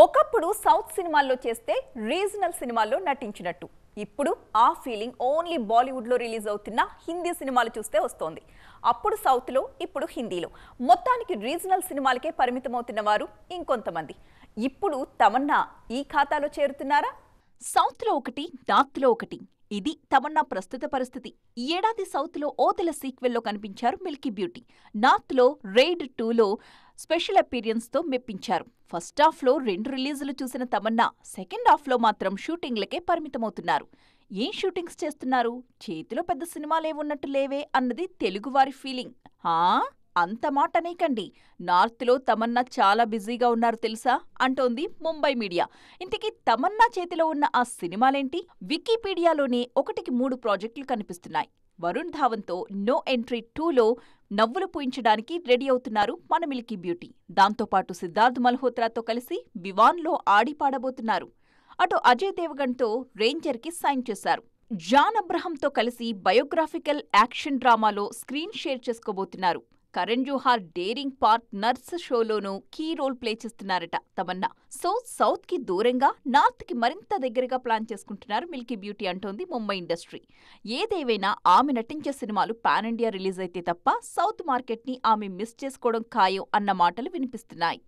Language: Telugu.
ఒకప్పుడు సౌత్ సినిమాల్లో చేస్తే రీజనల్ సినిమాల్లో నటించినట్టు ఇప్పుడు ఆ ఫీలింగ్ ఓన్లీ బాలీవుడ్ లో రిలీజ్ అవుతున్న హిందీ సినిమాలు చూస్తే వస్తోంది. అప్పుడు సౌత్ లో, ఇప్పుడు హిందీలో, మొత్తానికి రీజనల్ సినిమాలకే పరిమితమవుతున్న వారు ఇంకొంతమంది. ఇప్పుడు తమన్నా ఈ ఖాతాలో చేరుతున్నారా? సౌత్ లో ఒకటి, నార్త్ లో ఒకటి. ఇది తమన్నా ప్రస్తుత పరిస్థితి. ఈ ఏడాది సౌత్ లో ఓదెల సీక్వెల్లో కనిపించారు మిల్కీ బ్యూటీ. నార్త్ లో రైడ్ 2లో స్పెషల్ అపీరియన్స్ తో మెప్పించారు. ఫస్ట్ హాఫ్ లో 2 రిలీజులు చూసిన తమన్నా సెకండ్ హాఫ్ లో మాత్రం షూటింగ్లకే పరిమితమవుతున్నారు. ఏం షూటింగ్స్ చేస్తున్నారు, చేతిలో పెద్ద సినిమాలేవున్నట్టు లేవే అన్నది తెలుగువారి ఫీలింగ్. అంత మాట అనేకండి, నార్త్ లో తమన్నా చాలా బిజీగా ఉన్నారు తెలుసా అంటోంది ముంబై మీడియా. ఇంతకీ తమన్నా చేతిలో ఉన్న ఆ సినిమాలేంటి? వికీపీడియాలోనే 1కి 3 ప్రాజెక్టులు కనిపిస్తున్నాయి. వరుణ్ ధావన్తో నో ఎంట్రీ 2లో నవ్వులు పూయించడానికి రెడీ అవుతున్నారు మన మిల్కీ బ్యూటీ. దాంతోపాటు సిద్ధార్థ్ మల్హోత్రాతో కలిసి వివాన్లో ఆడి పాడబోతున్నారు. అటు అజయ్ దేవగన్తో రేంజర్కి సైన్ చేశారు. జాన్ అబ్రహంతో కలిసి బయోగ్రాఫికల్ యాక్షన్ డ్రామాలో స్క్రీన్ షేర్ చేసుకోబోతున్నారు. Karan Johar daring partners షోలోనూ కీ రోల్ ప్లే చేస్తున్నారట తమన్నా. సో సౌత్ కి దూరంగా నార్త్ కి మరింత దగ్గరగా ప్లాన్ చేసుకుంటున్నారు మిల్కీ బ్యూటీ అంటోంది ముంబై ఇండస్ట్రీ. ఏదేవైనా ఆమె నటించే సినిమాలు పాన్ ఇండియా రిలీజ్ అయితే తప్ప సౌత్ మార్కెట్ ని ఆమె మిస్ చేసుకోవడం ఖాయం అన్న మాటలు వినిపిస్తున్నాయి.